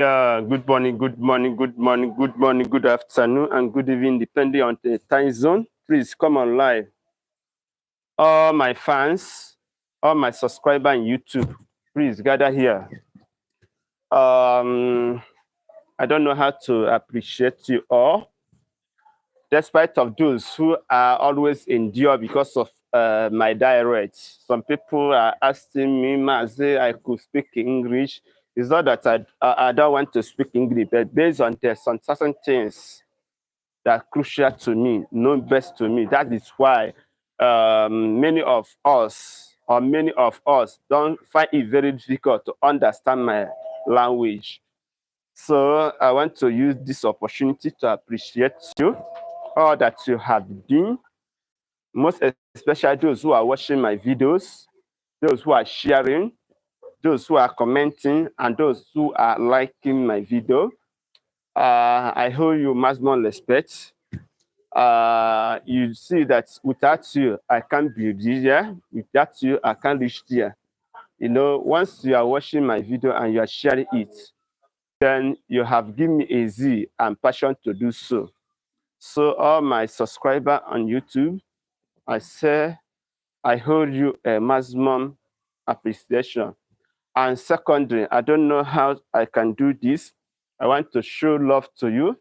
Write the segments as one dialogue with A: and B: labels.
A: Good morning, good morning, good morning, good morning, good afternoon, and good evening, depending on the time zone. Please come on live. All my fans, all my subscribers on YouTube, please gather here. I don't know how to appreciate you all, despite of those who are always endure because of my dialect. Some people are asking me, Mazi, I could speak English. It's not that I don't want to speak English, but based on some certain things that are crucial to me, known best to me. That is why many of us don't find it very difficult to understand my language. So I want to use this opportunity to appreciate you, all that you have done, most especially those who are watching my videos, those who are sharing, those who are commenting, and those who are liking my video. I owe you maximum respect. You see that without you, I can't be here. Without you, I can't reach there. You know, once you are watching my video and you are sharing it, then you have given me a zeal and passion to do so. So all my subscribers on YouTube, I say I hold you a maximum appreciation. And secondly, I don't know how I can do this. I want to show love to you.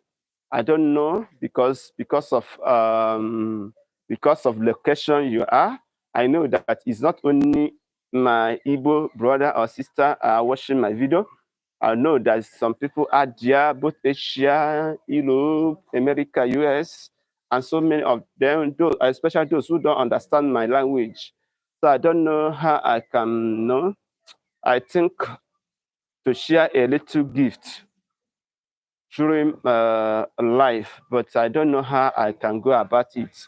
A: I don't know because of location you are. I know that it's not only my Igbo brother or sister are watching my video. I know that some people are there, both Asia, Europe, America, US, and so many of them, especially those who don't understand my language. So I don't know how I can know. I think to share a little gift during life, but I don't know how I can go about it.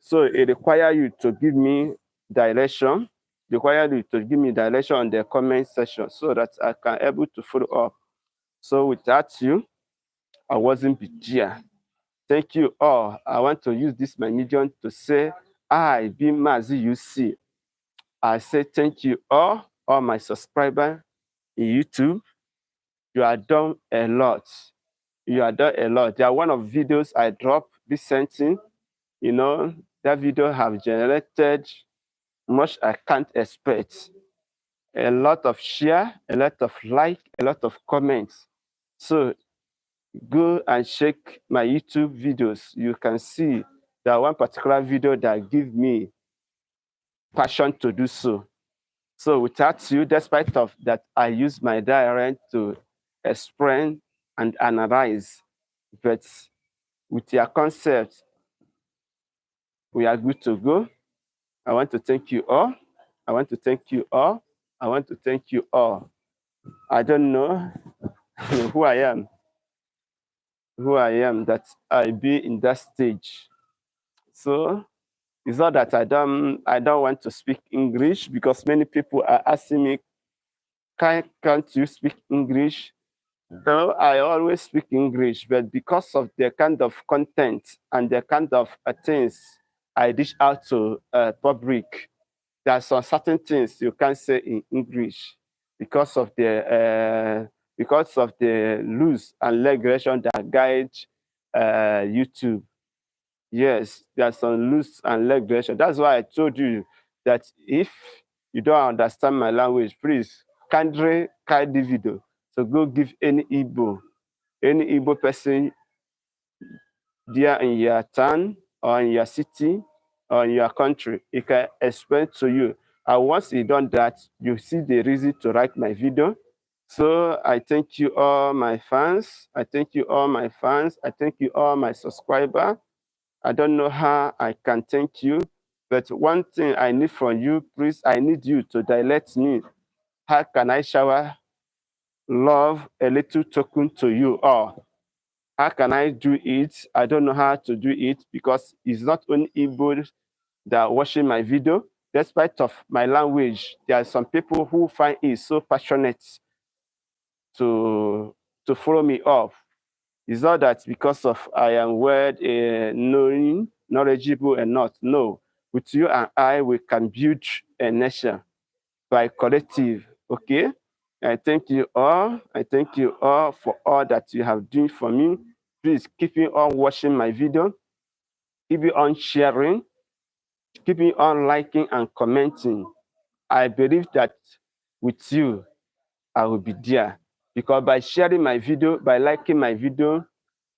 A: So it requires you to give me direction, on the comment section so that I can able to follow up. So without you, I wasn't be here. Thank you all. I want to use this my medium to say, I be Mazi-UC. I say thank you all my subscribers in YouTube. You are done a lot. You are done a lot. There are one of videos I dropped recently. You know, that video have generated much I can't expect. A lot of share, a lot of like, a lot of comments. So go and check my YouTube videos. You can see that one particular video that give me passion to do so. So without you, despite of that, I use my dialect to explain and analyze. But with your concept, we are good to go. I want to thank you all. I want to thank you all. I want to thank you all. I don't know who I am. That I be in that stage. So it's not that I don't want to speak English, because many people are asking me, can't you speak English? No, I always speak English, but because of the kind of content and the kind of things I dish out to public, there are some certain things you can't say in English because of the rules and regulation that guide YouTube. Yes, there are some rules and regulation. That's why I told you that if you don't understand my language, please kindly the video. So go give any Igbo person there in your town or in your city or in your country. It can explain to you. And once you done that, you see the reason to write my video. So I thank you all my fans. I thank you all my fans. I thank you all my subscribers. I don't know how I can thank you, but one thing I need from you, please, I need you to direct me. How can I shower love, a little token to you all? How can I do it? I don't know how to do it, because it's not only Igbo that are watching my video. Despite of my language, there are some people who find it so passionate to follow me up. It's not that because of I am well knowing, knowledgeable and not. No, with you and I, we can build a nation by collective, okay? I thank you all. I thank you all for all that you have done for me. Please keep me on watching my video. Keep me on sharing. Keep me on liking and commenting. I believe that with you, I will be there. Because by sharing my video, by liking my video,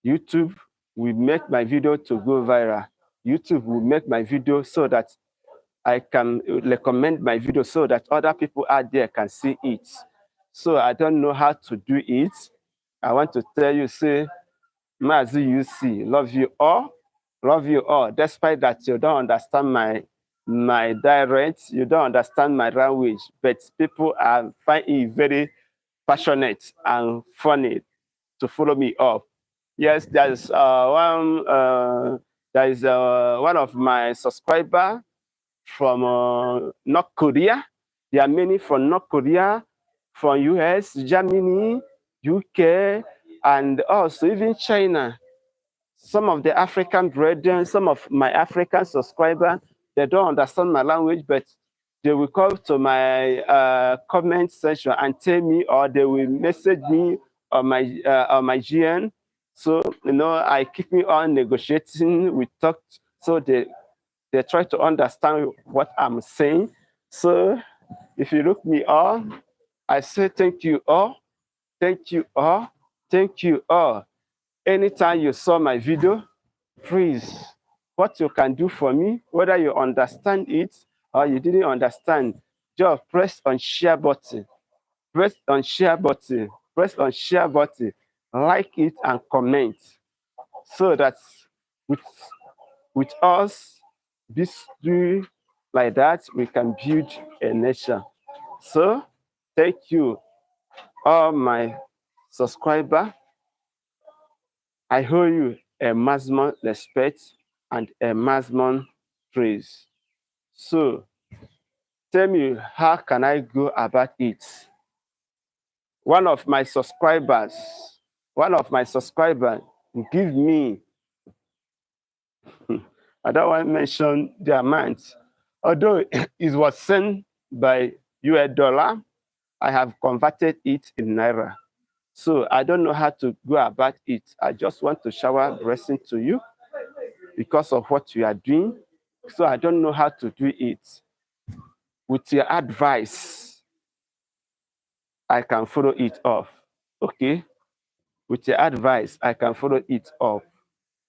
A: YouTube will make my video to go viral. YouTube will make my video so that I can recommend my video so that other people out there can see it. So I don't know how to do it. I want to tell you, say, Mazi-UC, love you all, despite that you don't understand my dialect, you don't understand my language, but people are find it very passionate and funny to follow me up. Yes, there's one of my subscribers from North Korea. There are many from North Korea, from US, Germany, UK, and also even China. Some of the African brethren, some of my African subscribers, they don't understand my language, but they will come to my comment section and tell me, or they will message me on my GN. So, I keep me on negotiating. We talked, so they try to understand what I'm saying. So if you look me all, I say thank you all, thank you all, thank you all. Anytime you saw my video, please, what you can do for me, whether you understand it or you didn't understand, just press on share button, press on share button, press on share button, like it and comment, so that with us, this do like that, we can build a nation. So thank you, all my subscribers. I owe you a maximum respect and a maximum praise. So tell me, how can I go about it? One of my subscribers give me, I don't want to mention the amount, although it was sent by US dollar, I have converted it in Naira. So I don't know how to go about it. I just want to shower blessing to you because of what you are doing. So I don't know how to do it. With your advice, I can follow it off. Okay? With your advice, I can follow it off.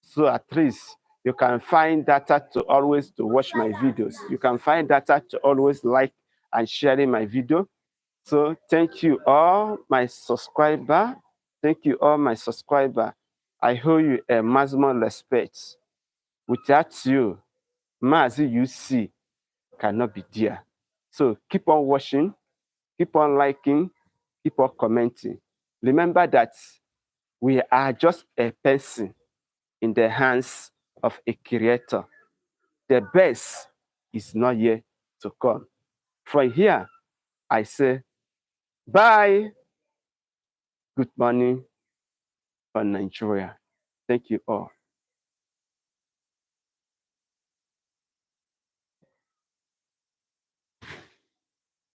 A: So at least you can find data to always to watch my videos. You can find data to always like and sharing my video. So thank you all my subscriber. Thank you all my subscriber. I owe you a maximum respect. Without you, Maazi-UC cannot be there. So keep on watching, keep on liking, keep on commenting. Remember that we are just a person in the hands of a creator. The best is not yet to come. From here, I say, bye. Good morning from Nigeria. Thank you all.